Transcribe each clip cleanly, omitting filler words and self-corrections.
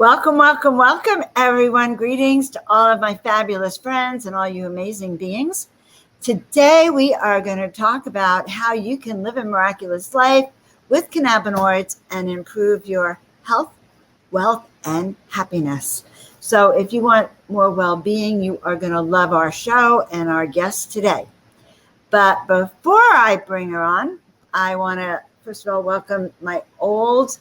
Welcome, welcome, welcome, everyone. Greetings to all of my fabulous friends and all you amazing beings. Today, we are going to talk about how you can live a miraculous life with cannabinoids and improve your health, wealth, and happiness. So if you want more well-being, you are going to love our show and our guest today. But before I bring her on, I want to, first of all, welcome my old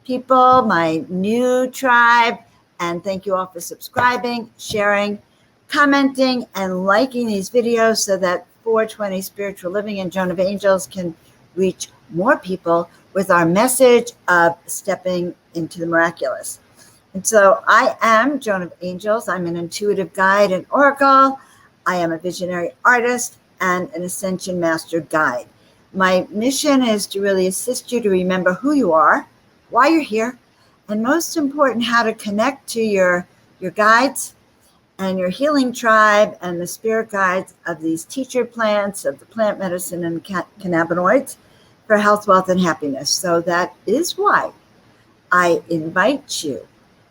people, my new tribe, and thank you all for subscribing, sharing, commenting, and liking these videos so that 420 Spiritual Living and Joan of Angels can reach more people with our message of stepping into the miraculous. And so I am Joan of Angels. I'm an intuitive guide and oracle. I am a visionary artist and an ascension master guide. My mission is to really assist you to remember who you are, why you're here, and most important, how to connect to your guides and your healing tribe and the spirit guides of these teacher plants, of the plant medicine and cannabinoids for health, wealth, and happiness. So that is why I invite you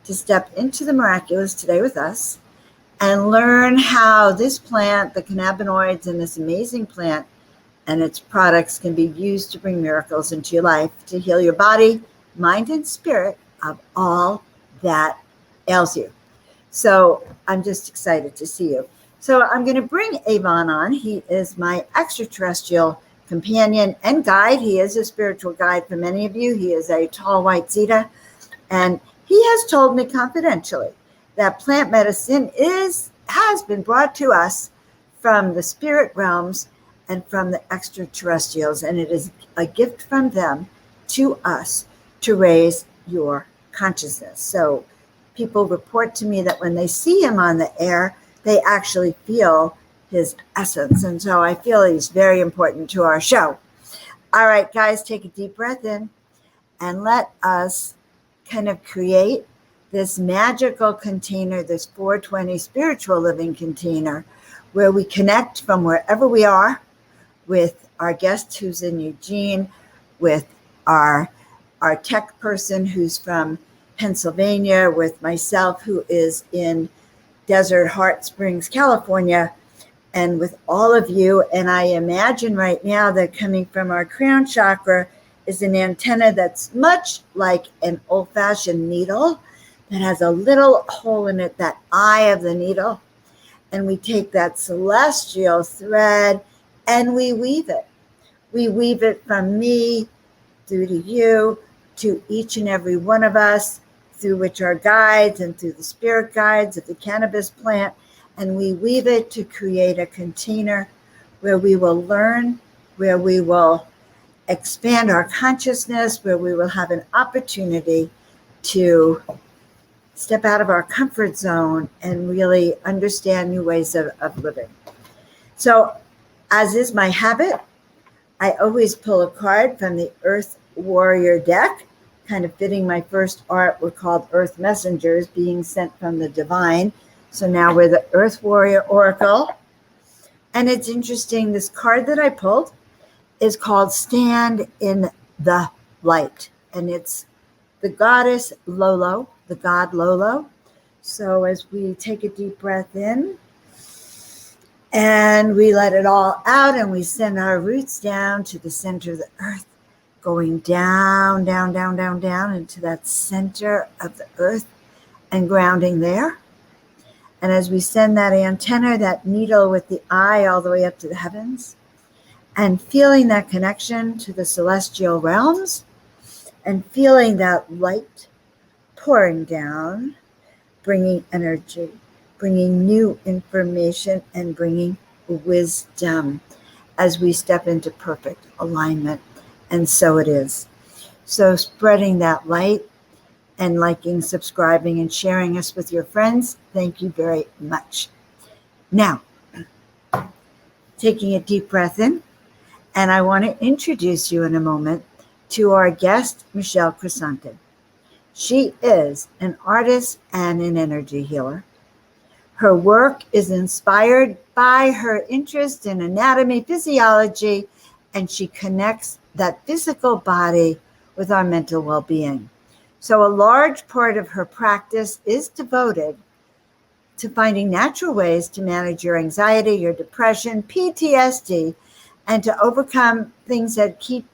to step into the miraculous today with us and learn how this plant, the cannabinoids, and this amazing plant and its products can be used to bring miracles into your life, to heal your body, mind, and spirit of all that ails you. So I'm just excited to see you. So I'm going to bring Avon on. He is my extraterrestrial companion and guide. He is a spiritual guide for many of you. He is a tall white Zeta. And he has told me confidentially that plant medicine has been brought to us from the spirit realms and from the extraterrestrials. And it is a gift from them to us to raise your consciousness. So people report to me that when they see him on the air, they actually feel his essence. And so I feel he's very important to our show. All right, guys, take a deep breath in and let us kind of create this magical container, this 420 spiritual living container, where we connect from wherever we are with our guest who's in Eugene, with our tech person who's from Pennsylvania, with myself who is in Desert Heart Springs, California, and with all of you. And I imagine right now that coming from our crown chakra is an antenna that's much like an old-fashioned needle that has a little hole in it, that eye of the needle. And we take that celestial thread and we weave it. We weave it from me through to you, to each and every one of us, through which our guides and through the spirit guides of the cannabis plant. And we weave it to create a container where we will learn, where we will expand our consciousness, where we will have an opportunity to step out of our comfort zone and really understand new ways of living. So, as is my habit, I always pull a card from the Earth Warrior deck, kind of fitting my first art. We're called Earth Messengers, being sent from the divine. So now we're the Earth Warrior Oracle. And it's interesting, this card that I pulled is called Stand in the Light. And it's the goddess Lolo, the god Lolo. So as we take a deep breath in, and we let it all out, and we send our roots down to the center of the earth, going down, down, down, down, down into that center of the earth and grounding there. And as we send that antenna, that needle with the eye all the way up to the heavens, and feeling that connection to the celestial realms, and feeling that light pouring down, bringing energy, bringing new information, and bringing wisdom as we step into perfect alignment. And so it is. So spreading that light and liking, subscribing, and sharing us with your friends, thank you very much. Now, taking a deep breath in, and I want to introduce you in a moment to our guest, Michelle Crescente. She is an artist and an energy healer. Her work is inspired by her interest in anatomy, physiology, and she connects that physical body with our mental well-being. So a large part of her practice is devoted to finding natural ways to manage your anxiety, your depression, PTSD, and to overcome things that keep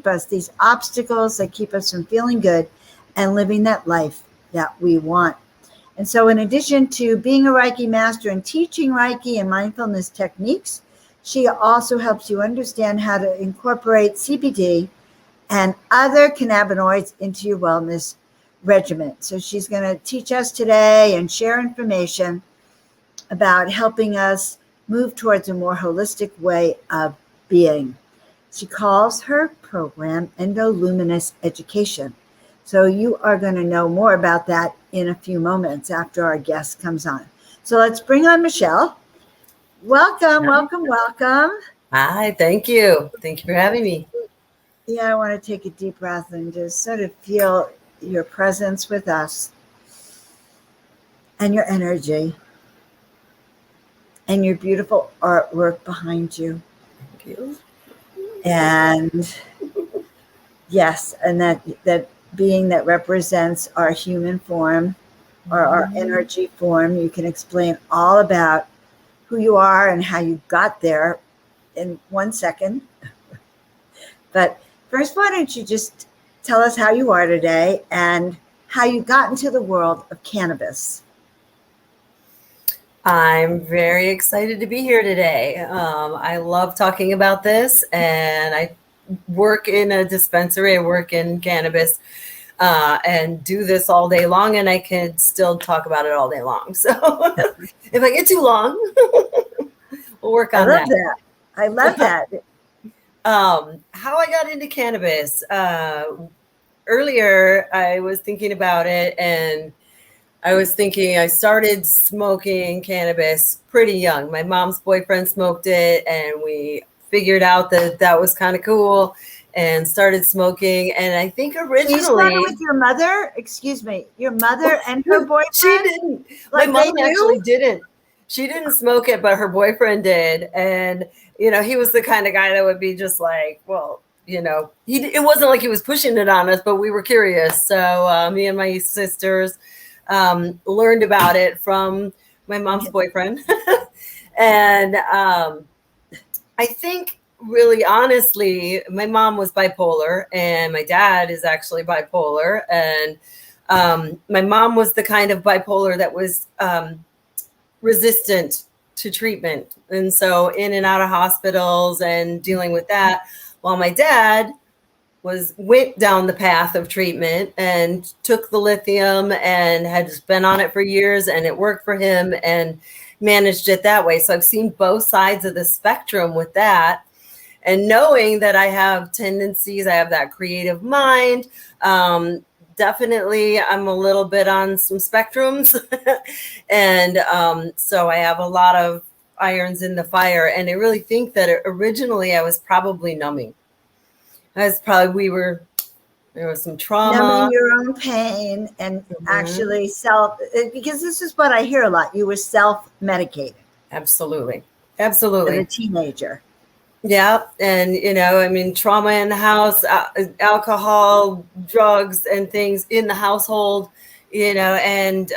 us, these obstacles that keep us from feeling good and living that life that we want. And so in addition to being a Reiki master and teaching Reiki and mindfulness techniques, she also helps you understand how to incorporate CBD and other cannabinoids into your wellness regimen. So she's going to teach us today and share information about helping us move towards a more holistic way of being. She calls her program Endoluminous Education. So you are going to know more about that in a few moments after our guest comes on. So let's bring on Michelle. Welcome, welcome, welcome. Hi, thank you. Thank you for having me. Yeah, I want to take a deep breath and just sort of feel your presence with us and your energy and your beautiful artwork behind you. Thank you. And yes, and that being that represents our human form or our energy form. You can explain all about who you are and how you got there in 1 second. But first, why don't you just tell us how you are today and how you got into the world of cannabis? I'm very excited to be here today. I love talking about this, and I work in a dispensary. I work in cannabis and do this all day long, and I can still talk about it all day long. So if I get too long, we'll work on that. I love that. How I got into cannabis. Earlier, I was thinking about it, and I started smoking cannabis pretty young. My mom's boyfriend smoked it, and we figured out that was kind of cool and started smoking. And I think originally... So you started with your mother? Excuse me. Your mother and her boyfriend? She didn't. Like, my mom actually didn't. She didn't smoke it, but her boyfriend did. And, he was the kind of guy that would be just like, well, it wasn't like he was pushing it on us, but we were curious. So me and my sisters learned about it from my mom's boyfriend. And I think, really honestly, my mom was bipolar and my dad is actually bipolar. And my mom was the kind of bipolar that was resistant to treatment. And so in and out of hospitals and dealing with that, while my dad went down the path of treatment and took the lithium and had been on it for years, and it worked for him and managed it that way. So I've seen both sides of the spectrum with that. And knowing that I have tendencies, I have that creative mind, definitely I'm a little bit on some spectrums. And so I have a lot of irons in the fire. And I really think that originally I was probably numbing. There was some trauma. Numbing your own pain and actually because this is what I hear a lot. You were self-medicating. Absolutely. As a teenager. Yeah. And, trauma in the house, alcohol, drugs and things in the household, and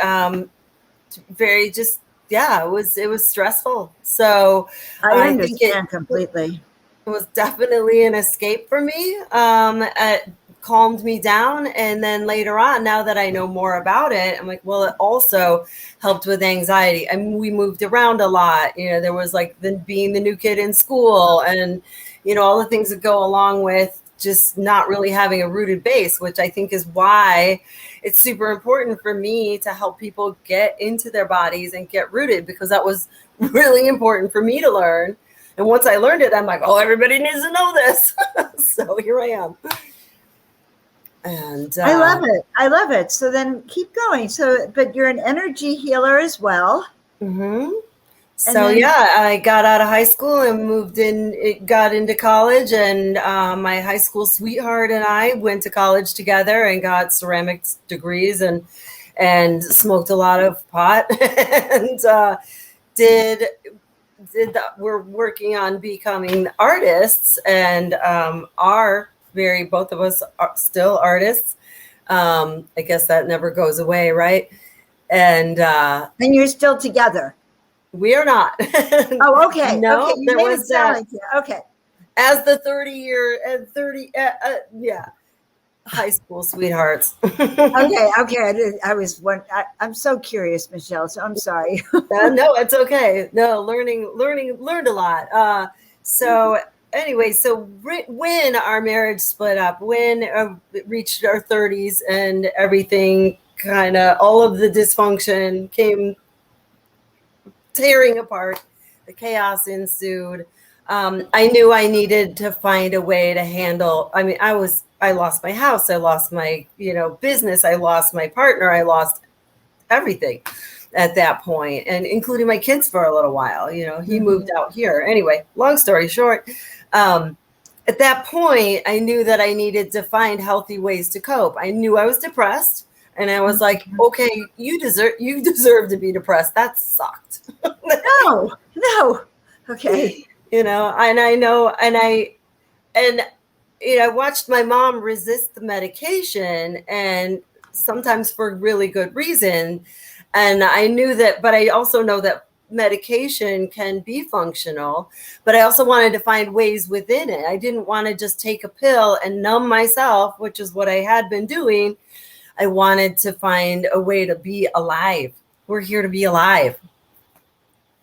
it was stressful. So I understand completely. It was definitely an escape for me. It calmed me down. And then later on, now that I know more about it, I'm like, well, it also helped with anxiety. I mean, we moved around a lot. There was like being the new kid in school and, all the things that go along with just not really having a rooted base, which I think is why it's super important for me to help people get into their bodies and get rooted, because that was really important for me to learn. And once I learned it, I'm like, oh, everybody needs to know this. So here I am. And I love it. So then keep going. But you're an energy healer as well. Mm-hmm. So I got out of high school and got into college, and my high school sweetheart and I went to college together and got ceramics degrees and smoked a lot of pot and we're working on becoming artists, and both of us are still artists. I guess that never goes away, right? And And you're still together. we are not. Oh, okay. Okay. No, You there made it was sound that like you. Okay. as the 30-year and 30, yeah, high school sweethearts. Okay. Okay. I was one. I'm so curious, Michelle. So I'm sorry. No, it's okay. No, learned a lot. So anyway, so when our marriage split up, when it reached our 30s and everything kind of, all of the dysfunction came tearing apart, the chaos ensued. I knew I needed to find a way to handle. I mean, I lost my house, I lost my, business, I lost my partner, I lost everything at that point, and including my kids for a little while. He moved out here. Anyway, long story short, at that point, I knew that I needed to find healthy ways to cope. I knew I was depressed, and I was like, okay, you deserve to be depressed. That sucked. No. Okay. And I know, and I watched my mom resist the medication, and sometimes for really good reason. And I knew that, but I also know that medication can be functional, but I also wanted to find ways within it. I didn't want to just take a pill and numb myself, which is what I had been doing. I wanted to find a way to be alive. We're here to be alive.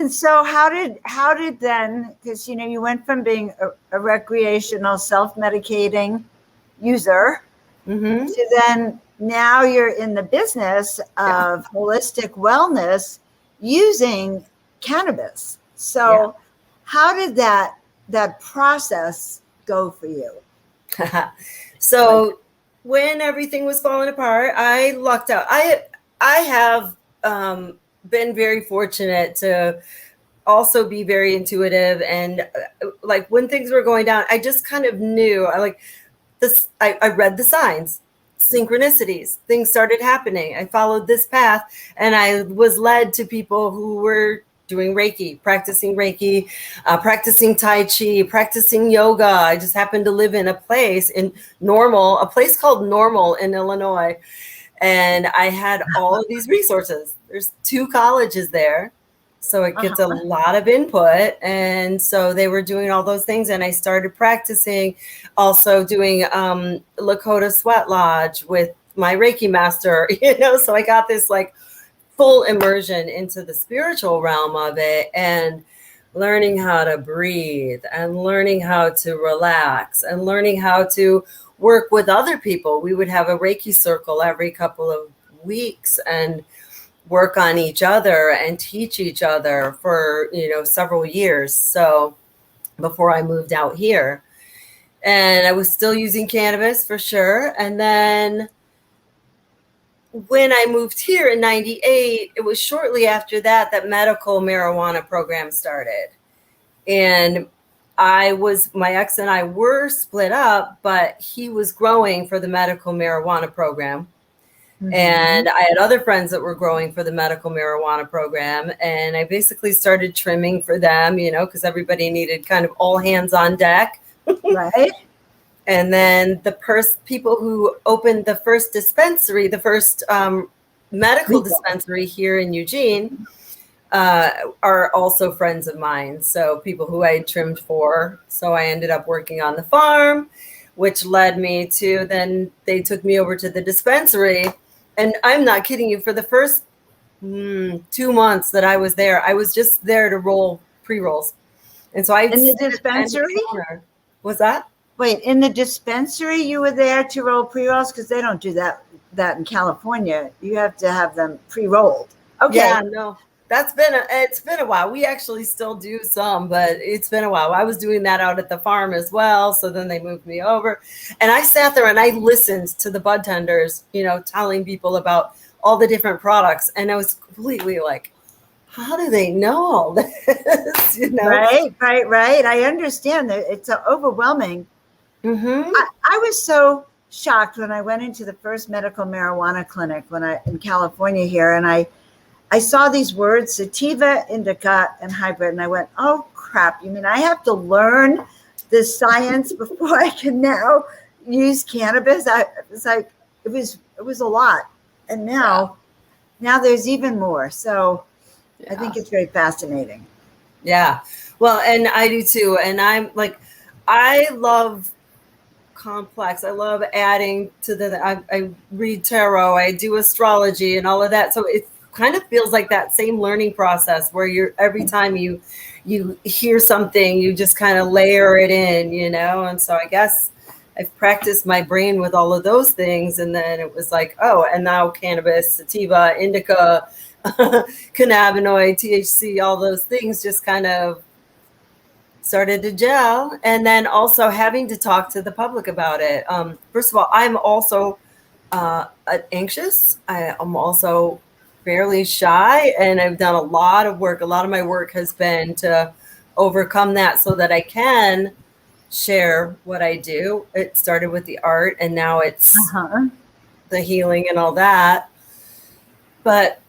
And so how did then, because you went from being a recreational self-medicating user to then now you're in the business of holistic wellness using cannabis. So how did that process go for you? So when everything was falling apart, I lucked out. I have been very fortunate to also be very intuitive, and like when things were going down, I just kind of knew. I read the signs, synchronicities, things started happening. I followed this path, and I was led to people who were doing Reiki, practicing Tai Chi, practicing yoga. I just happened to live in a place called Normal in Illinois. And I had all of these resources. There's 2 colleges there, so it gets a lot of input. And so they were doing all those things, and I started practicing, also doing Lakota Sweat Lodge with my Reiki master, so I got this like full immersion into the spiritual realm of it, and learning how to breathe, and learning how to relax, and learning how to work with other people. We would have a Reiki circle every couple of weeks and work on each other and teach each other for, several years. So before I moved out here, and I was still using cannabis for sure. And then when I moved here in 98, it was shortly after that medical marijuana program started. And my ex and I were split up, but he was growing for the medical marijuana program. And I had other friends that were growing for the medical marijuana program. And I basically started trimming for them, because everybody needed kind of all hands on deck. Right. And then the people who opened the first dispensary, the first medical dispensary here in Eugene, are also friends of mine. So people who I had trimmed for. So I ended up working on the farm, which led me to, then they took me over to the dispensary. And I'm not kidding you, for the first 2 months that I was there, I was just there to roll pre-rolls. And so in the dispensary? Was that? Wait, in the dispensary you were there to roll pre-rolls? Because they don't do that in California. You have to have them pre-rolled. Okay. Yeah, no. It's been a while. We actually still do some, but it's been a while. I was doing that out at the farm as well. So then they moved me over, and I sat there and I listened to the bud tenders, telling people about all the different products. And I was completely like, how do they know all this? Right. I understand that it's overwhelming. I was so shocked when I went into the first medical marijuana clinic in California here, and I saw these words, sativa, indica, and hybrid. And I went, oh, crap. You mean I have to learn this science before I can now use cannabis? I was like, it was a lot. And now there's even more. So I think it's very fascinating. Yeah. Well, and I do too. And I'm like, I love complex. I love adding to I read tarot, I do astrology and all of that. So it kind of feels like that same learning process where every time you hear something, you just kind of layer it in, And so I guess I've practiced my brain with all of those things. And then it was like, oh, and now cannabis, sativa, indica, cannabinoid, THC, all those things just kind of started to gel. And then also having to talk to the public about it. First of all, I'm also anxious. I'm also fairly shy, and I've done a lot of work. A lot of my work has been to overcome that so that I can share what I do. It started with the art, and now it's the healing and all that. But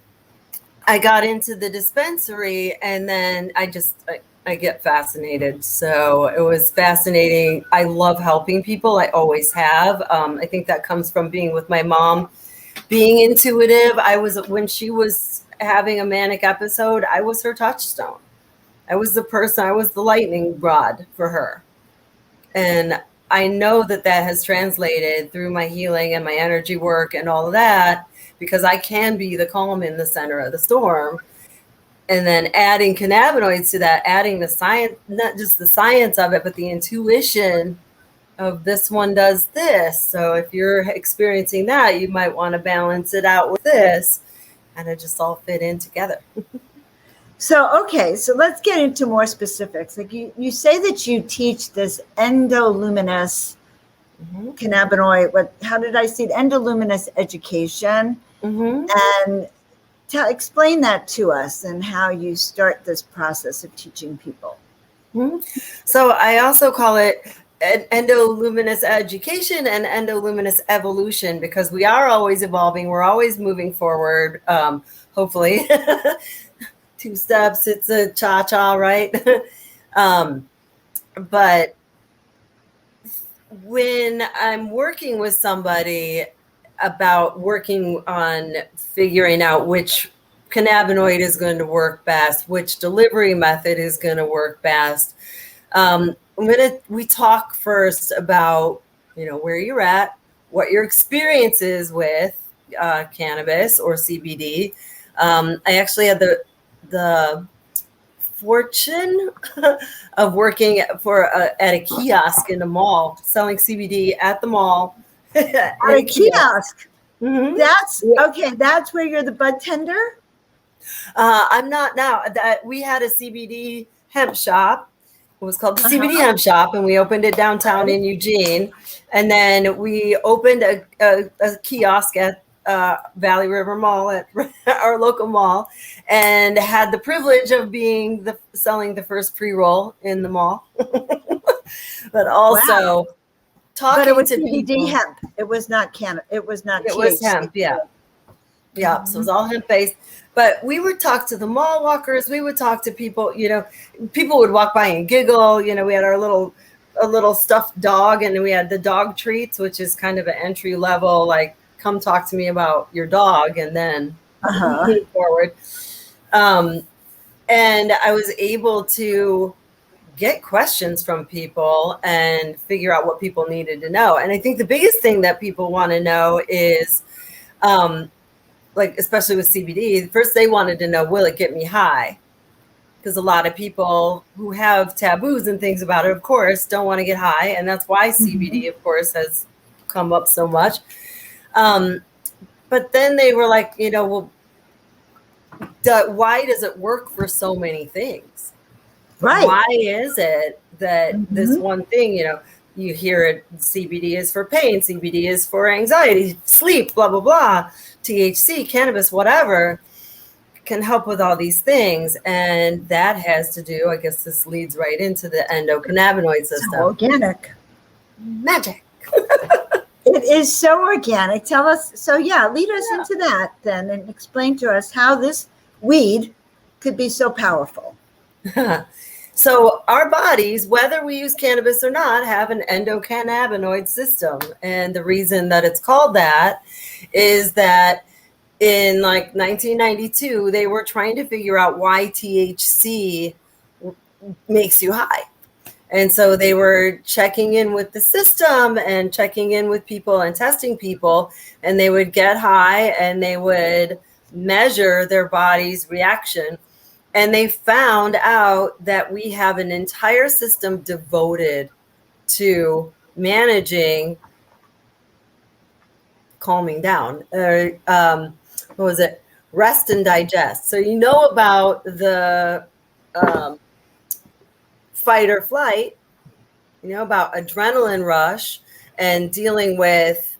I got into the dispensary, and then I get fascinated. So it was fascinating. I love helping people. I always have. I think that comes from being with my mom, being intuitive. When she was having a manic episode, I was her touchstone. I was the lightning rod for her. And I know that has translated through my healing and my energy work and all of that, because I can be the calm in the center of the storm. And then adding cannabinoids to that, adding the science, not just the science of it, but the intuition of this one does this. So if you're experiencing that, you might want to balance it out with this, and it just all fit in together. So, okay, so let's get into more specifics. Like you say that you teach this endoluminous cannabinoid. How did I see it? Endoluminous education. And explain that to us and how you start this process of teaching people. So I also call it endoluminous education and endoluminous evolution, because we are always evolving. We're always moving forward. Hopefully 2 steps, it's a cha-cha, right? But when I'm working with somebody about working on figuring out which cannabinoid is going to work best, which delivery method is going to work best, we talk first about, where you're at, what your experience is with cannabis or CBD. I actually had the fortune of working at a kiosk in the mall, selling CBD at the mall. At a kiosk. That's okay. That's where you're the bud tender. I'm not now. That we had a CBD hemp shop. It was called the CBD Hemp Shop, and we opened it downtown in Eugene. And then we opened a kiosk at Valley River Mall, at our local mall, and had the privilege of selling the first pre-roll in the mall. But also talking but it was to CBD people. hemp. It was not cannabis. It was not. It was hemp. Yeah. So it was all hemp based. But we would talk to the mall walkers. We would talk to people. People would walk by and giggle. We had a little stuffed dog, and we had the dog treats, which is kind of an entry level, like, come talk to me about your dog, and then move forward. And I was able to get questions from people and figure out what people needed to know. And I think the biggest thing that people want to know is, especially with CBD, first they wanted to know, will it get me high? Because a lot of people who have taboos and things about it, of course, don't want to get high. And that's why CBD, of course, has come up so much. But then they were like, why does it work for so many things? Right. Why is it that this one thing, you hear it, CBD is for pain, CBD is for anxiety, sleep, blah, blah, blah, THC, cannabis, whatever, can help with all these things. And that has to do, I guess this leads right into the endocannabinoid system. So organic. Magic. It is so organic. Tell us. So lead us into that then, and explain to us how this weed could be so powerful. So our bodies, whether we use cannabis or not, have an endocannabinoid system. And the reason that it's called that is that in like 1992, they were trying to figure out why THC makes you high. And so they were checking in with the system and checking in with people and testing people, and they would get high and they would measure their body's reaction. And they found out that we have an entire system devoted to managing calming down. What was it? Rest and digest. So you know about the fight or flight, you know about adrenaline rush and dealing with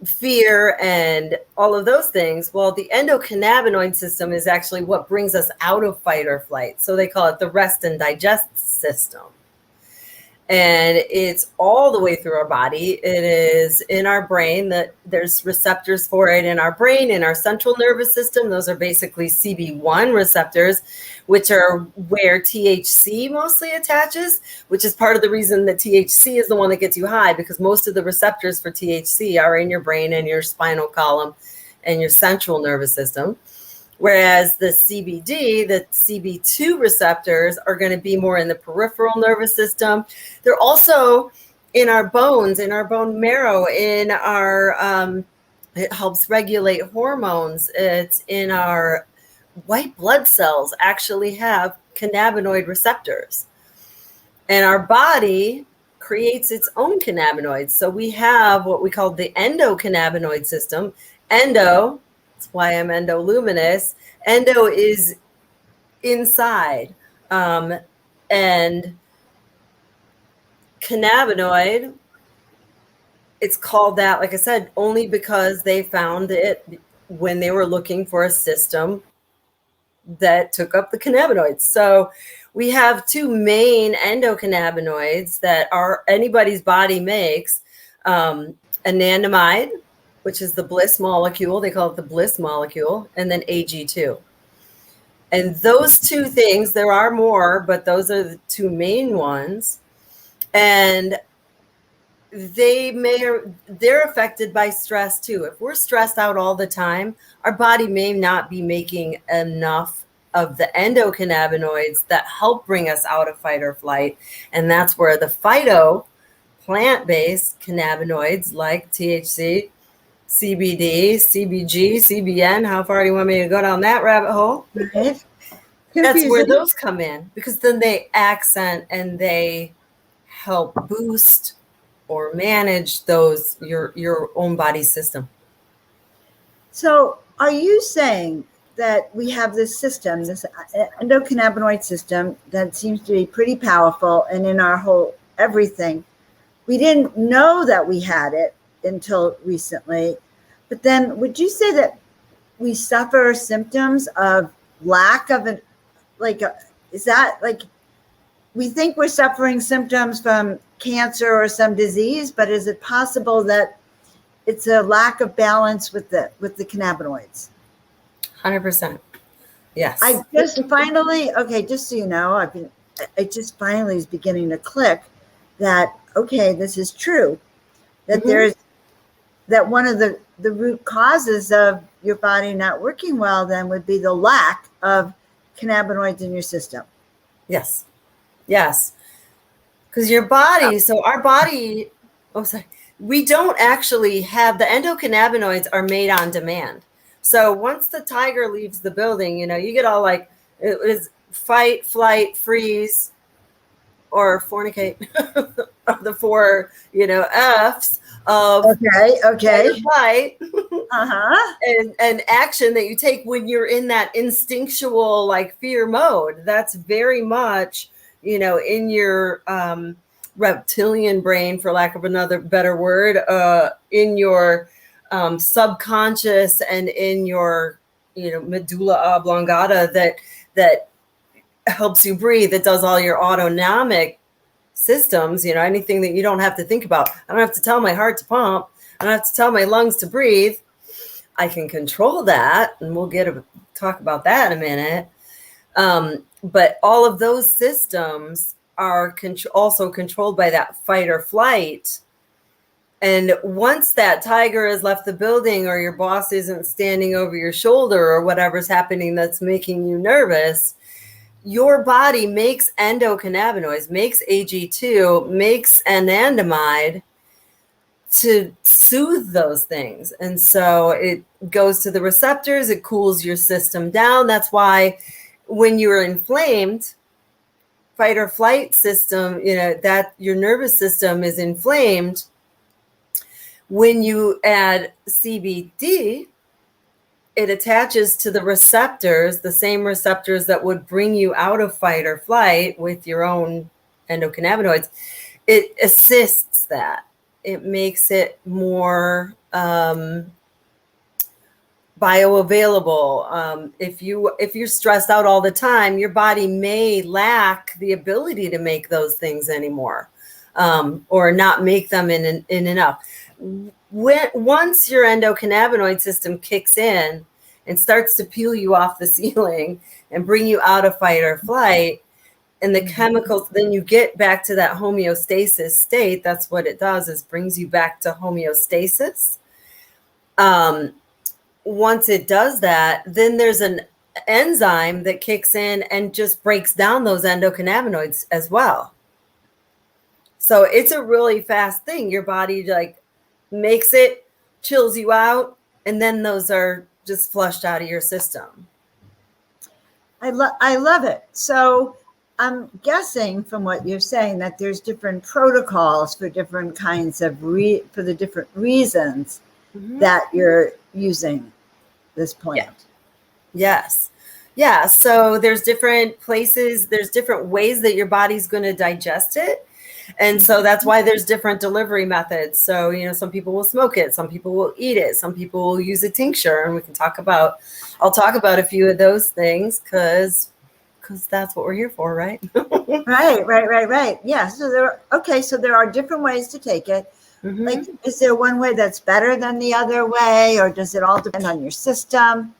fear and all of those things. Well, the endocannabinoid system is actually what brings us out of fight or flight. So they call it the rest and digest system. And it's all the way through our body. It is in our brain, that there's receptors for it in our brain, in our central nervous system. Those are basically CB1 receptors, which are where THC mostly attaches, which is part of the reason that THC is the one that gets you high, because most of the receptors for THC are in your brain and your spinal column and your central nervous system. Whereas the CBD, the CB2 receptors, are going to be more in the peripheral nervous system. They're also in our bones, in our bone marrow, in our, it helps regulate hormones. It's in our white blood cells actually have cannabinoid receptors. And our body creates its own cannabinoids. So we have what we call the endocannabinoid system. Endo, that's why I'm endoluminous. Endo is inside. And cannabinoid, it's called that, like I said, only because they found it when they were looking for a system that took up the cannabinoids. So we have two main endocannabinoids that anybody's body makes. Anandamide, which is the bliss molecule. They call it the bliss molecule, and then AG2. And those two things, there are more, but those are the two main ones. And they're affected by stress too. If we're stressed out all the time, our body may not be making enough of the endocannabinoids that help bring us out of fight or flight. And that's where the phyto, plant-based cannabinoids like THC, CBD, CBG, CBN. How far do you want me to go down that rabbit hole? Right. That's where those come in, because then they accent and they help boost or manage those your own body system. So are you saying that we have this system, this endocannabinoid system, that seems to be pretty powerful and in our whole everything? We didn't know that we had it until recently. But then would you say that we suffer symptoms of lack of it? Is that like, we think we're suffering symptoms from cancer or some disease, but is it possible that it's a lack of balance with the cannabinoids? 100%. Yes. I just finally, just so you know, it just finally is beginning to click that, okay, this is true. That there's, that one of the root causes of your body not working well then would be the lack of cannabinoids in your system. Yes. Yes. Because your body, so our body, we don't actually have, the endocannabinoids are made on demand. So once the tiger leaves the building, you know, you get all like, it was fight, flight, freeze, or fornicate, the four, F's of flight, and action that you take when you're in that instinctual like fear mode. That's very much, in your reptilian brain, for lack of another better word, in your subconscious and in your, medulla oblongata that helps you breathe. It does all your autonomic systems, anything that you don't have to think about. I don't have to tell my heart to pump. I don't have to tell my lungs to breathe. I can control that, and we'll talk about that in a minute. But all of those systems are also controlled by that fight or flight. And once that tiger has left the building, or your boss isn't standing over your shoulder, or whatever's happening that's making you nervous, your body makes endocannabinoids, makes AG2, makes anandamide to soothe those things. And so it goes to the receptors, it cools your system down. That's why when you're inflamed, fight or flight system, that your nervous system is inflamed. When you add CBD, it attaches to the receptors, the same receptors that would bring you out of fight or flight with your own endocannabinoids. It assists that. It makes it more bioavailable. If you're stressed out all the time, your body may lack the ability to make those things anymore, or not make them in enough. Once your endocannabinoid system kicks in and starts to peel you off the ceiling and bring you out of fight or flight, and the chemicals, then you get back to that homeostasis state. That's what it does, is brings you back to homeostasis. Once it does that, then there's an enzyme that kicks in and just breaks down those endocannabinoids as well. So it's a really fast thing. Your body makes it, chills you out, and then those are just flushed out of your system. I love it. So I'm guessing from what you're saying that there's different protocols for different kinds of for the different reasons that you're using this plant. Yes. Yeah. So there's different places, there's different ways that your body's going to digest it. And so that's why there's different delivery methods. So, some people will smoke it, some people will eat it, some people will use a tincture, and I'll talk about a few of those things because that's what we're here for, right? Right. Yeah. So there are different ways to take it. Like, is there one way that's better than the other way, or does it all depend on your system?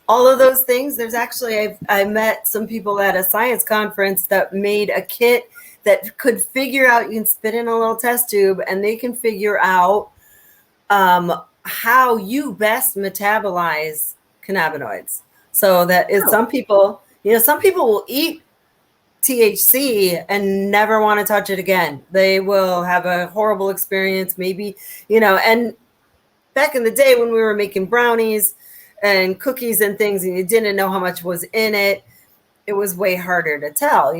All of those things. There's actually, I met some people at a science conference that made a kit that could figure out, you can spit in a little test tube and they can figure out how you best metabolize cannabinoids. So that is some people will eat THC and never want to touch it again. They will have a horrible experience, maybe, and back in the day when we were making brownies and cookies and things and you didn't know how much was in it, it was way harder to tell,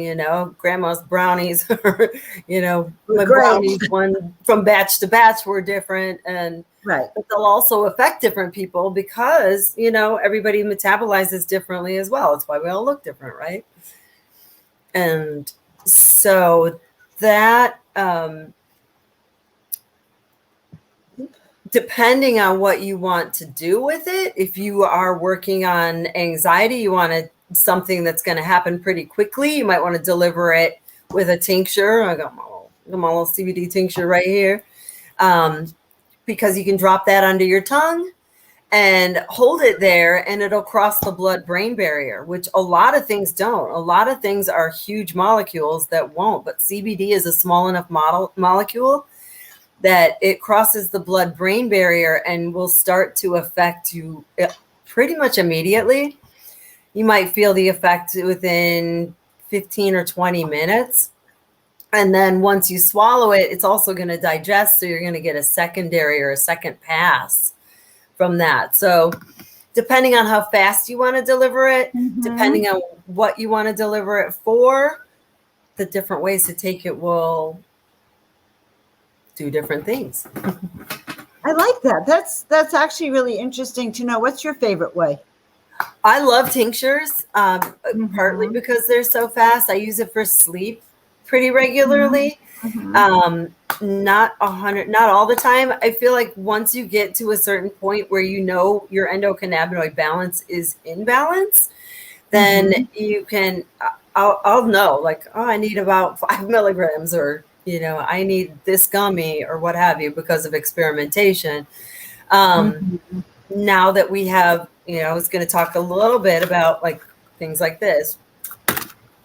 grandma's brownies, or, my brownies one from batch to batch were different. And but they'll also affect different people because, everybody metabolizes differently as well. That's why we all look different, right? And so that, depending on what you want to do with it, if you are working on anxiety, you want something that's going to happen pretty quickly, you might want to deliver it with a tincture. I got my little CBD tincture right here, because you can drop that under your tongue and hold it there and it'll cross the blood-brain barrier, which a lot of things don't. A lot of things are huge molecules that won't, but CBD is a small enough molecule that it crosses the blood-brain barrier and will start to affect you pretty much immediately. You might feel the effect within 15 or 20 minutes. And then once you swallow it, it's also going to digest. So you're going to get a secondary or a second pass from that. So depending on how fast you want to deliver it, depending on what you want to deliver it for, the different ways to take it will do different things. I like that. That's actually really interesting to know. What's your favorite way? I love tinctures, partly because they're so fast. I use it for sleep pretty regularly. Not all the time. I feel like once you get to a certain point where your endocannabinoid balance is in balance, then you can, I'll know, like, I need about 5 milligrams, or, I need this gummy or what have you, because of experimentation. Now that we have, I was going to talk a little bit about like things like this.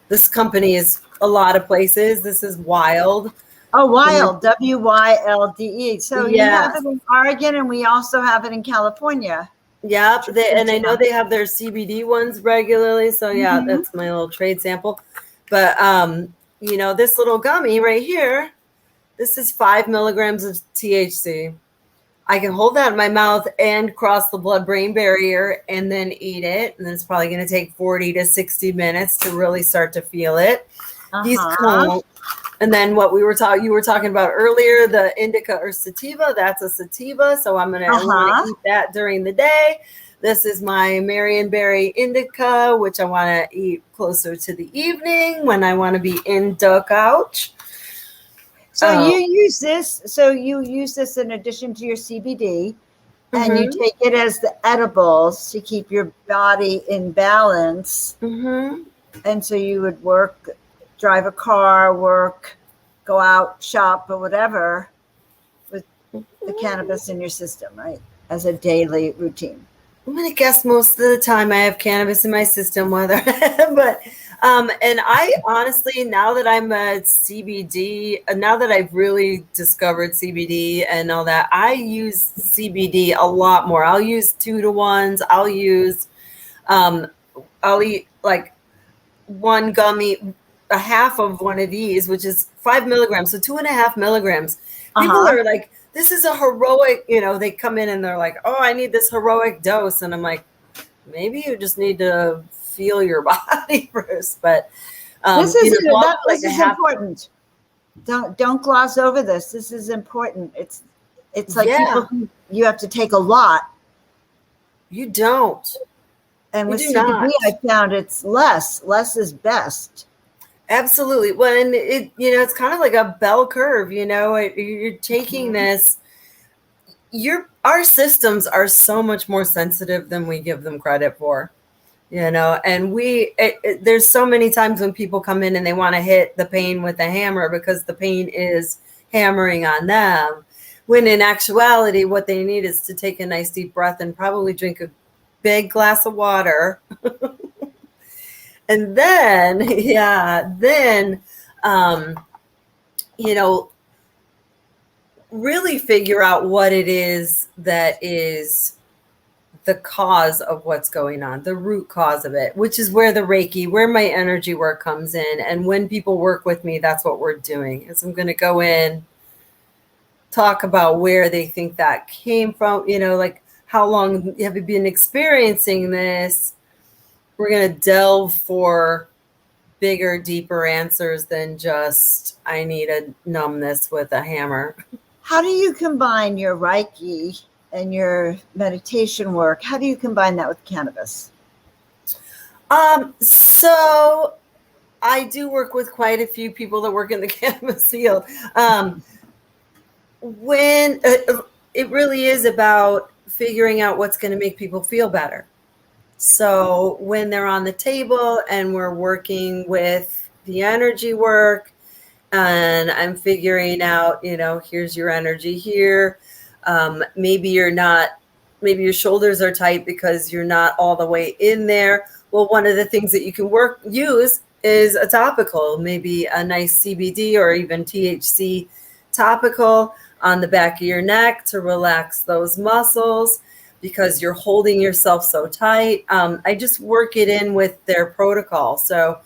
This company is a lot of places. This is Wild. Oh, Wild, WYLDE. So you have Yes. it in Oregon, and we also have it in California. Yep. And I know they have their CBD ones regularly. So yeah, that's my little trade sample. But this little gummy right here, this is 5 milligrams of THC. I can hold that in my mouth and cross the blood-brain barrier and then eat it. And then it's probably going to take 40 to 60 minutes to really start to feel it. These cones. And then what you were talking about earlier, the indica or sativa, that's a sativa. So I'm going to eat that during the day. This is my Marionberry indica, which I want to eat closer to the evening when I want to be in the couch. So you use this. So you use this in addition to your CBD, and you take it as the edibles to keep your body in balance. And so you would drive a car, work, go out, shop, or whatever, with the cannabis in your system, right? As a daily routine. I'm going to guess most of the time I have cannabis in my system, but and I honestly, now that I'm a CBD, now that I've really discovered CBD and all that, I use CBD a lot more. I'll use 2-to-1s. I'll eat like one gummy, a half of one of these, which is 5 milligrams. So 2.5 milligrams. People are like, this is a heroic, they come in and they're like, oh, I need this heroic dose. And I'm like, maybe you just need to feel your body first. But this is important. Don't gloss over this. This is important. It's like you have to take a lot. You don't. And with CBD, I found it's less. Less is best. Absolutely. Well, and it's kind of like a bell curve. You're taking this. Our systems are so much more sensitive than we give them credit for. And there's so many times when people come in and they want to hit the pain with a hammer because the pain is hammering on them. When in actuality, what they need is to take a nice deep breath and probably drink a big glass of water. And then, really figure out what it is that is the cause of what's going on, the root cause of it, which is where the Reiki, where my energy work comes in. And when people work with me, that's what we're doing. Is I'm going to go in, talk about where they think that came from, like how long have you been experiencing this? We're going to delve for bigger, deeper answers than just, I need a numbness with a hammer. How do you combine your Reiki and your meditation work? How do you combine that with cannabis? So I do work with quite a few people that work in the cannabis field. When it really is about figuring out what's going to make people feel better. So when they're on the table and we're working with the energy work and I'm figuring out, here's your energy here. Maybe your shoulders are tight because you're not all the way in there. Well, one of the things that you can use is a topical, maybe a nice CBD or even THC topical on the back of your neck to relax those muscles because you're holding yourself so tight. I just work it in with their protocol. So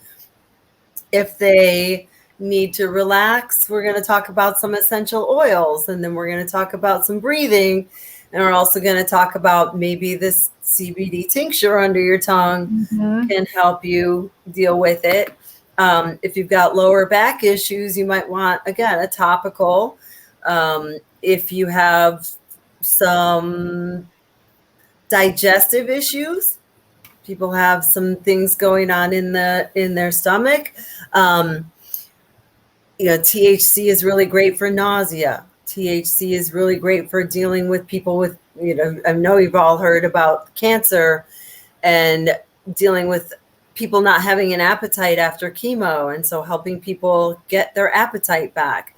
if they need to relax, we're going to talk about some essential oils, and then we're going to talk about some breathing. And we're also going to talk about maybe this CBD tincture under your tongue can help you deal with it. If you've got lower back issues, you might want, again, a topical. If you have some digestive issues, people have some things going on in their stomach. THC is really great for nausea. THC is really great for dealing with people with, I know you've all heard about cancer and dealing with people not having an appetite after chemo. And so helping people get their appetite back,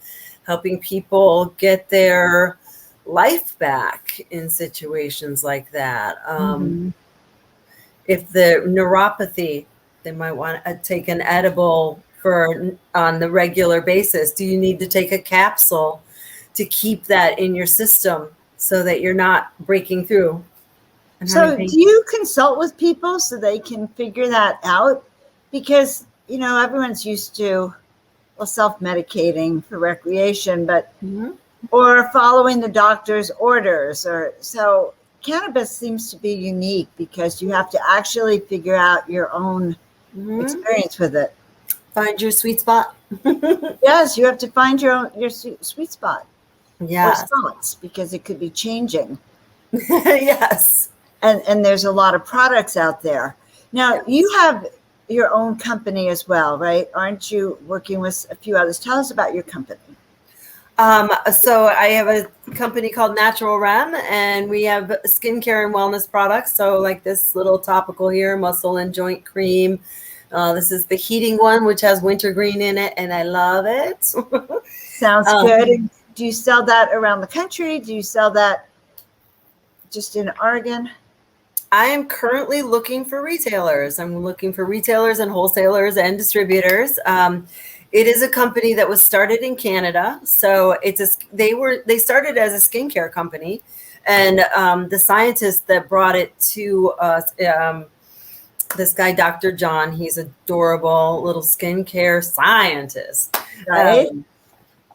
helping people get their life back in situations like that. If the neuropathy, They might want to take an edible for on the regular basis. Do you need to take a capsule to keep that in your system so that you're not breaking through and having So pain? do you consult with people so they can figure that out? Because, everyone's used to, well, self-medicating for recreation, but or following the doctor's orders, or so cannabis seems to be unique because you have to actually figure out your own experience with it. Find your sweet spot. Yes, you have to find your sweet spot. Yes. Or spots, because it could be changing. Yes. And there's a lot of products out there. Now, Yes. You have your own company as well, right? Aren't you working with a few others? Tell us about your company. So I have a company called Natural Rem, and we have skincare and wellness products. So like this little topical here, muscle and joint cream. This is the heating one, which has wintergreen in it, and I love it. Sounds good. And do you sell that around the country? Do you sell that just in Oregon? I am currently looking for retailers. I'm looking for retailers and wholesalers and distributors. It is a company that was started in Canada. So they started as a skincare company, and the scientist that brought it to us, this guy, Dr. John, he's adorable little skincare scientist. Right.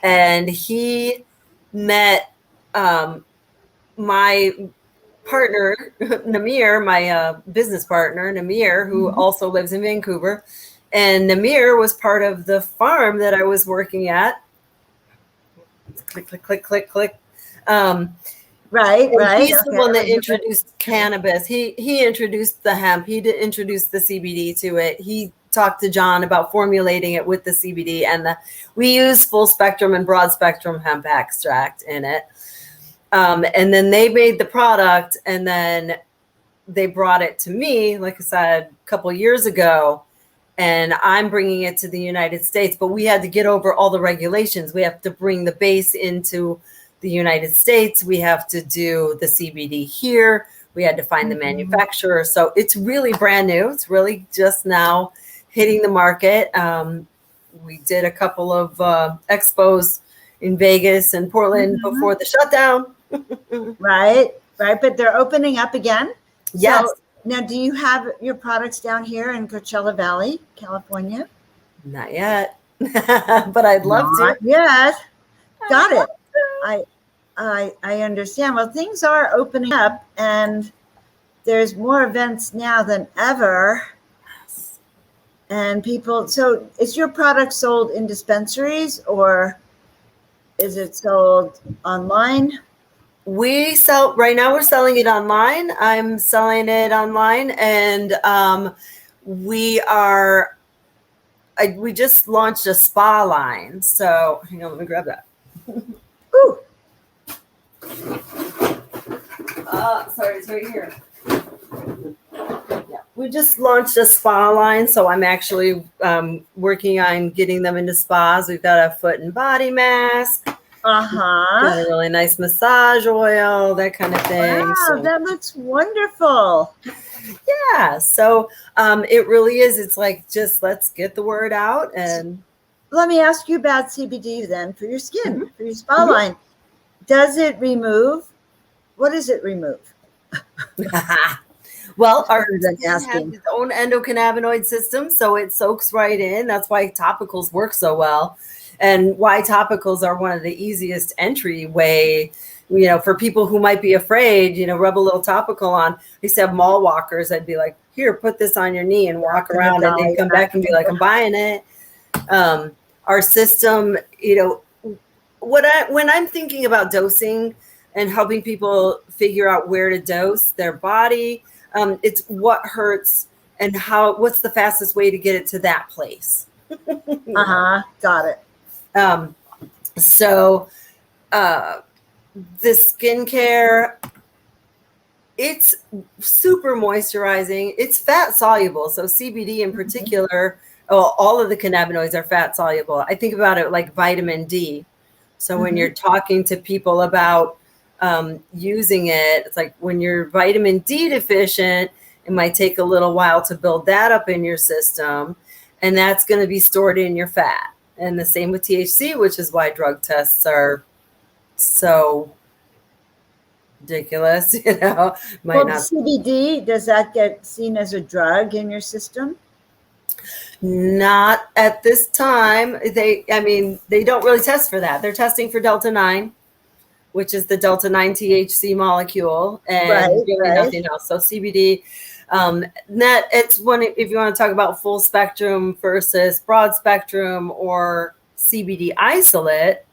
And he met my partner, Namir, my business partner, Namir, who also lives in Vancouver. And Namir was part of the farm that I was working at. Click, click, click, click, click. Right. He's the one that introduced cannabis. He introduced the hemp. He introduced the CBD to it. He talked to John about formulating it with the CBD, and we use full spectrum and broad spectrum hemp extract in it. And then they made the product, and then they brought it to me, like I said, a couple of years ago, and I'm bringing it to the United States. But we had to get over all the regulations. We have to bring the base into the United States. We have to do the CBD here. We had to find the manufacturer. So it's really brand new. It's really just now hitting the market. We did a couple of expos in Vegas and Portland before the shutdown. Right. But they're opening up again. Yes. So, now, do you have your products down here in Coachella Valley, California? Not yet, but I'd love to. Not yet. Got it. I understand. Well, things are opening up, and there's more events now than ever. Yes. And people, so is your product sold in dispensaries, or is it sold online? We sell right now. We're selling it online. I'm selling it online, and we just launched a spa line. So hang on, let me grab that. Ooh. Sorry, it's right here. Yeah, we just launched a spa line, so I'm actually working on getting them into spas. We've got a foot and body mask. Got a really nice massage oil, that kind of thing. Wow, so, that looks wonderful. Yeah, so it really is. It's like, just let's get the word out. And let me ask you about CBD then for your skin, for your spa line. Does it remove? What does it remove? Well, our skin has its own endocannabinoid system, so it soaks right in. That's why topicals work so well. And why topicals are one of the easiest entryway, for people who might be afraid, rub a little topical on. I used to have mall walkers. I'd be like, here, put this on your knee and walk around, and they'd come back and be like, I'm buying it. Our system, when I'm thinking about dosing and helping people figure out where to dose their body, it's what hurts and what's the fastest way to get it to that place. Got it. So the skincare, it's super moisturizing. It's fat soluble. So CBD in particular, all of the cannabinoids are fat soluble. I think about it like vitamin D. So when you're talking to people about using it, it's like when you're vitamin D deficient It might take a little while to build that up in your system, and that's going to be stored in your fat. And the same with THC, which is why drug tests are so ridiculous, Well, the CBD, does that get seen as a drug in your system? Not at this time. They don't really test for that. They're testing for Delta 9, which is the Delta 9 THC molecule, and really nothing else. So CBD, it's one, if you want to talk about full spectrum versus broad spectrum or CBD isolate,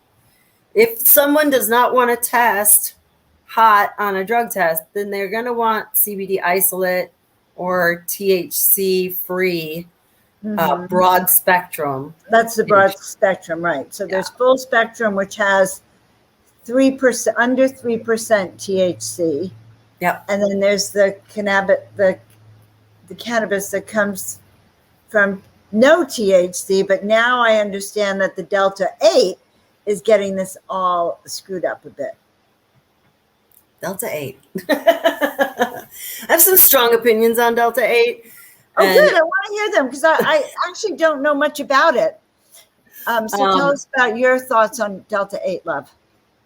if someone does not want to test hot on a drug test, then they're going to want CBD isolate or THC free. Broad spectrum. That's the broad spectrum, right? So there's full spectrum, which has 3%, under 3% THC. Yep. And then there's the cannabis that comes from no THC. But now I understand that the Delta 8 is getting this all screwed up a bit. Delta 8. I have some strong opinions on Delta 8. Oh, good. I want to hear them because I actually don't know much about it. So tell us about your thoughts on Delta 8, love.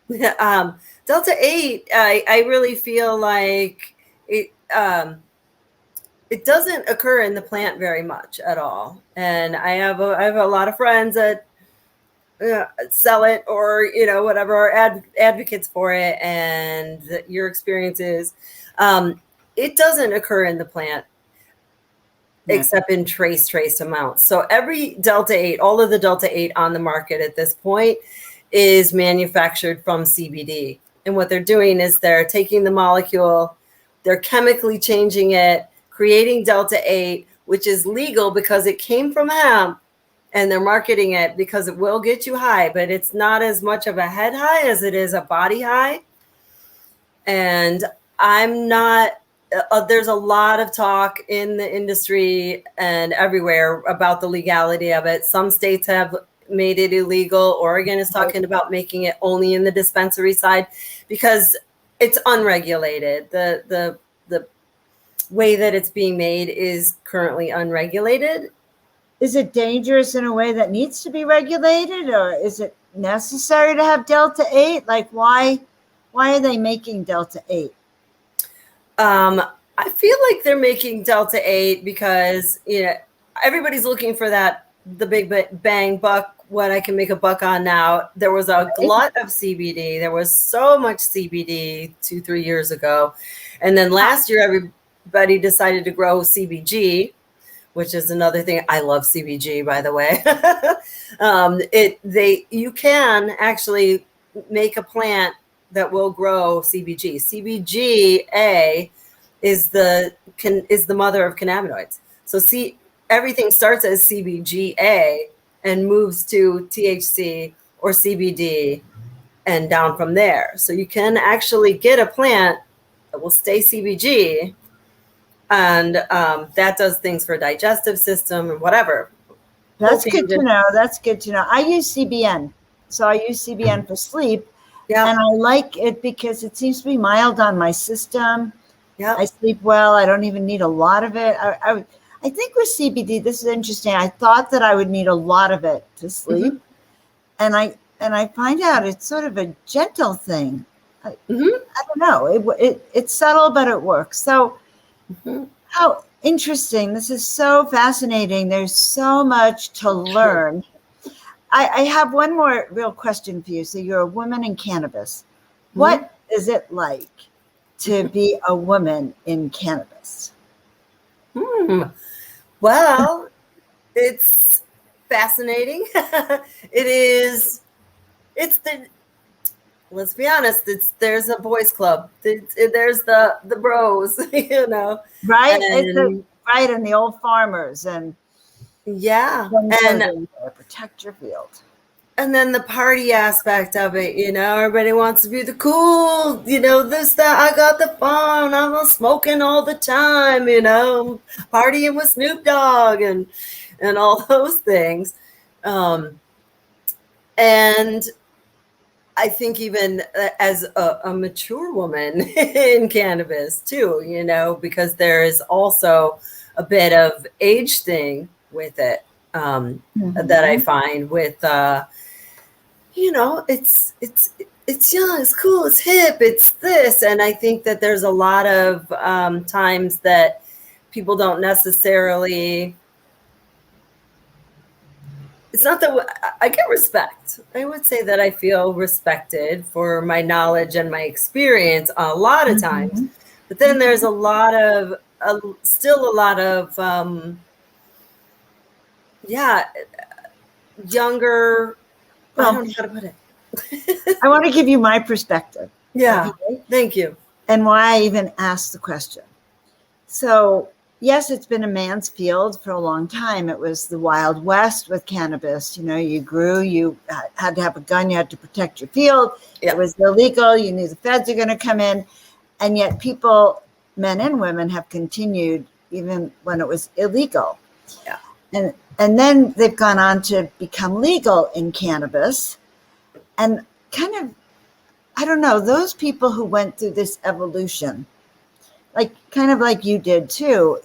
Delta 8, I really feel like it doesn't occur in the plant very much at all. And I have a lot of friends that sell it or, whatever, are advocates for it. And your experience is it doesn't occur in the plant. Except in trace amounts. So every Delta 8, all of the Delta 8 on the market at this point is manufactured from CBD. And what they're doing is they're taking the molecule, they're chemically changing it, creating Delta 8, which is legal because it came from hemp, and they're marketing it because it will get you high, but it's not as much of a head high as it is a body high. And I'm not... there's a lot of talk in the industry and everywhere about the legality of it. Some states have made it illegal. Oregon is talking about making it only in the dispensary side because it's unregulated. The way that it's being made is currently unregulated. Is it dangerous in a way that needs to be regulated, or is it necessary to have Delta 8? Like, why are they making Delta 8? I feel like they're making Delta 8 because, everybody's looking for the big bang buck, what I can make a buck on now. There was a glut of CBD. There was so much CBD 2-3 years ago. And then last year, everybody decided to grow CBG, which is another thing. I love CBG, by the way. You can actually make a plant that will grow CBG. CBGA is the mother of cannabinoids. So everything starts as CBGA and moves to THC or CBD and down from there. So you can actually get a plant that will stay CBG, and that does things for digestive system and whatever. That's good to know. That's good to know. I use CBN. So I use CBN for sleep. Yeah. And I like it because it seems to be mild on my system. Yeah. I sleep well. I don't even need a lot of it. I think with CBD, this is interesting. I thought that I would need a lot of it to sleep. Mm-hmm. And I find out it's sort of a gentle thing. I don't know. It's subtle, but it works. So how interesting. This is so fascinating. There's so much to learn. I have one more real question for you. So you're a woman in cannabis. What is it like to be a woman in cannabis? Well, it's fascinating. Let's be honest, there's a boys club. There's the bros, Right? And the old farmers and and protect your field. And then the party aspect of it, everybody wants to be the cool, this, that, I got the fun, I'm smoking all the time, partying with Snoop Dogg and all those things. And I think even as a mature woman in cannabis too, because there is also a bit of age thing with it, that I find with, it's young, it's cool, it's hip, it's this. And I think that there's a lot of times that people don't necessarily, it's not that I get respect. I would say that I feel respected for my knowledge and my experience a lot of times. But then there's still a lot of, younger, I don't know how to put it. I want to give you my perspective. Yeah. Okay? Thank you. And why I even asked the question. So, yes, it's been a man's field for a long time. It was the Wild West with cannabis. You grew, you had to have a gun, you had to protect your field. Yeah. It was illegal. You knew the feds are going to come in. And yet people, men and women, have continued even when it was illegal. Yeah. And then they've gone on to become legal in cannabis. And kind of, I don't know, those people who went through this evolution, kind of like you did too,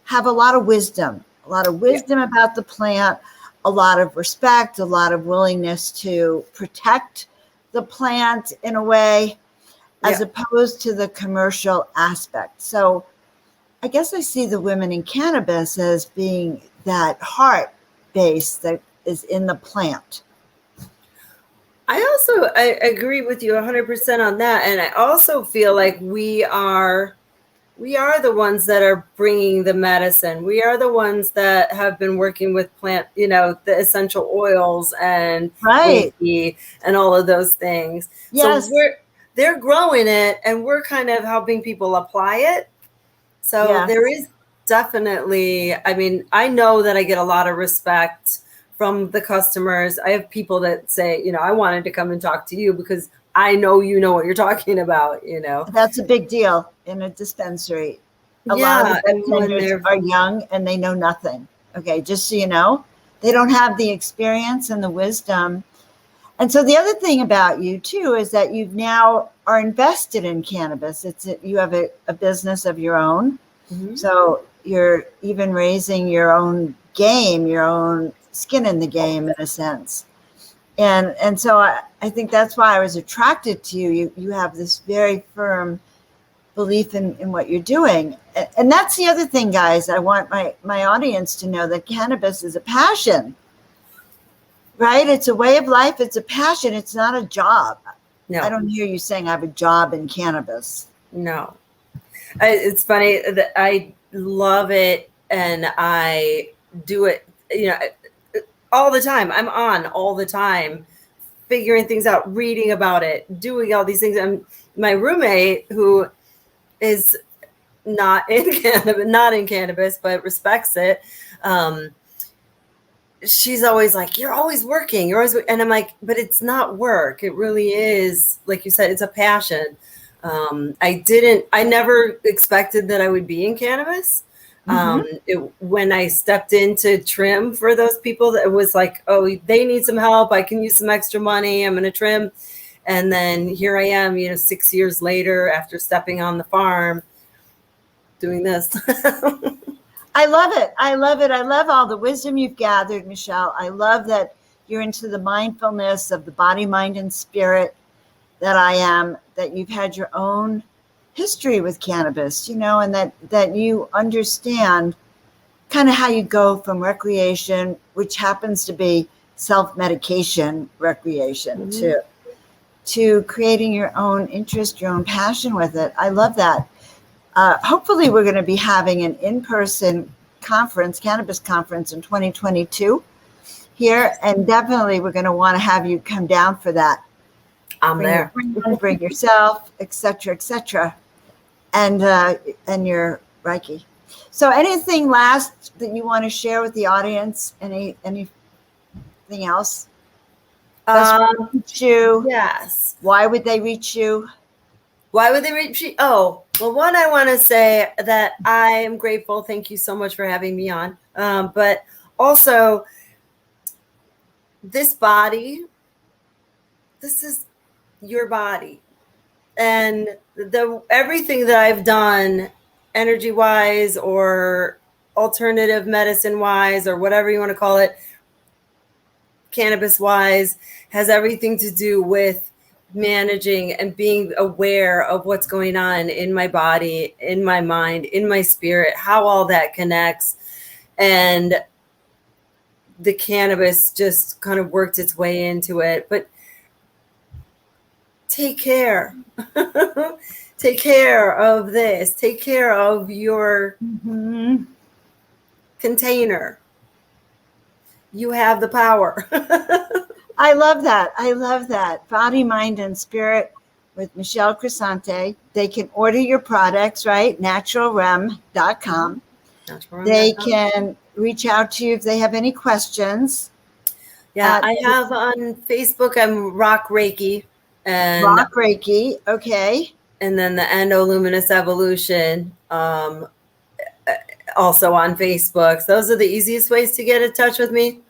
have a lot of wisdom about the plant, a lot of respect, a lot of willingness to protect the plant in a way, as opposed to the commercial aspect. So I guess I see the women in cannabis as being that heart base that is in the plant. I agree with you 100% on that. And I also feel like we are the ones that are bringing the medicine. We are the ones that have been working with plant, the essential oils and Reiki and all of those things. Yes. So they're growing it and we're kind of helping people apply it. So there is definitely, I know that I get a lot of respect from the customers. I have people that say, I wanted to come and talk to you because I know you know what you're talking about, That's a big deal in a dispensary. A lot of the bartenders are young and they know nothing. Okay, just so you know, they don't have the experience and the wisdom. And so the other thing about you too is that you now are invested in cannabis. You have a business of your own. So you're even raising your own game, your own skin in the game in a sense. And so I think that's why I was attracted to you. You have this very firm belief in what you're doing. And that's the other thing, guys. I want my audience to know that cannabis is a passion, right? It's a way of life. It's a passion. It's not a job. No. I don't hear you saying I have a job in cannabis. No. It's funny that I love it and I do it, all the time. I'm on all the time, figuring things out, reading about it, doing all these things. And my roommate, who is not in cannabis, but respects it, she's always like, "You're always working. You're always," and I'm like, "But it's not work. It really is, like you said, it's a passion." I never expected that I would be in cannabis. When I stepped into trim for those people, that was like, oh, they need some help. I can use some extra money. I'm going to trim. And then here I am, 6 years later, after stepping on the farm, doing this. I love it. I love it. I love all the wisdom you've gathered, Michelle. I love that you're into the mindfulness of the body, mind, and spirit that I am, that you've had your own history with cannabis, and that you understand kind of how you go from recreation, which happens to be self-medication recreation, to creating your own interest, your own passion with it. I love that. Hopefully we're going to be having an in-person cannabis conference in 2022 here. And definitely we're going to want to have you come down for that. I'm there. Bring yourself, etc., and your Reiki. So, anything last that you want to share with the audience? Anything else? Reach you? Yes. Why would they reach you? Why would they reach you? Oh, well, one, I want to say that I am grateful. Thank you so much for having me on. But also, this body, this is your body. And everything that I've done energy wise or alternative medicine wise or whatever you want to call it, cannabis wise, has everything to do with managing and being aware of what's going on in my body, in my mind, in my spirit, how all that connects. And the cannabis just kind of worked its way into it. But take care. Take care of this. Take care of your container. You have the power. I love that. I love that. Body, Mind, and Spirit with Michelle Crisante. They can order your products, right? naturalrem.com. They can reach out to you if they have any questions. Yeah, I have on Facebook, I'm Rock Reiki. And Rock Reiki, okay. And then the Endoluminous Evolution, also on Facebook. So those are the easiest ways to get in touch with me.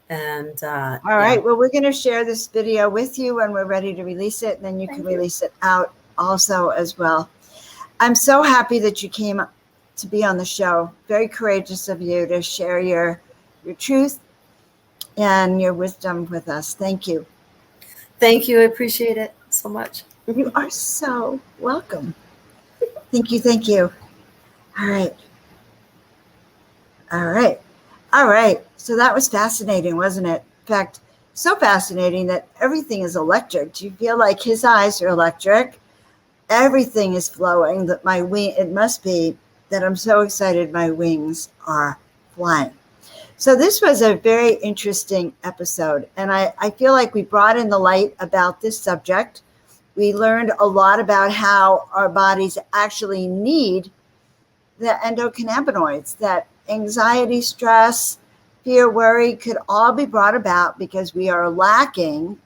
And all right, well, we're going to share this video with you when we're ready to release it, and then you can release it out also as well. I'm so happy that you came to be on the show. Very courageous of you to share your truth and your wisdom with us. Thank you. Thank you. I appreciate it so much. You are so welcome. Thank you. Thank you. All right. All right. All right. So that was fascinating, wasn't it? In fact, so fascinating that everything is electric. Do you feel like his eyes are electric? Everything is flowing. That my wing, it must be that I'm so excited my wings are flying. So this was a very interesting episode. And I feel like we brought in the light about this subject. We learned a lot about how our bodies actually need the endocannabinoids, that anxiety, stress, fear, worry could all be brought about because we are lacking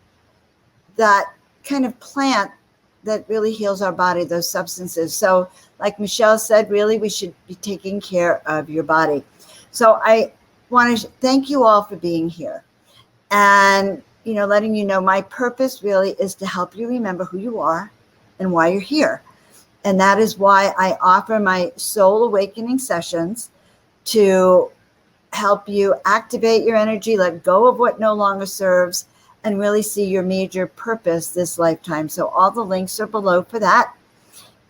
that kind of plant that really heals our body, those substances. So like Michelle said, really, we should be taking care of your body. So I want to thank you all for being here and, letting you know my purpose really is to help you remember who you are and why you're here. And that is why I offer my soul awakening sessions to help you activate your energy, let go of what no longer serves, and really see your major purpose this lifetime. So all the links are below for that.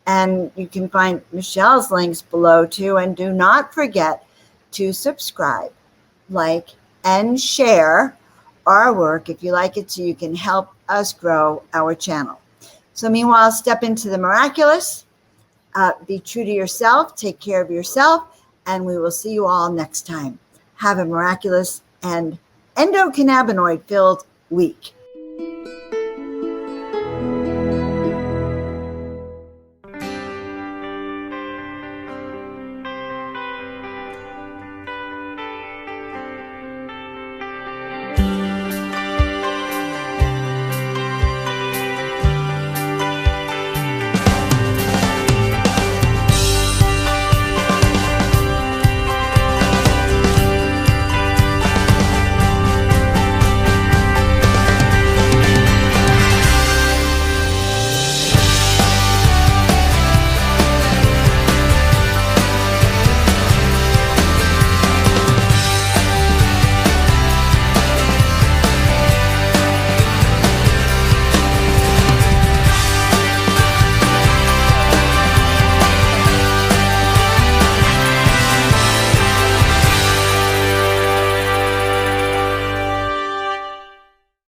And you can find Michelle's links below too. And do not forget to subscribe, like, and share our work if you like it, so you can help us grow our channel. So meanwhile, step into the miraculous, be true to yourself, take care of yourself, and we will see you all next time. Have a miraculous and endocannabinoid filled week.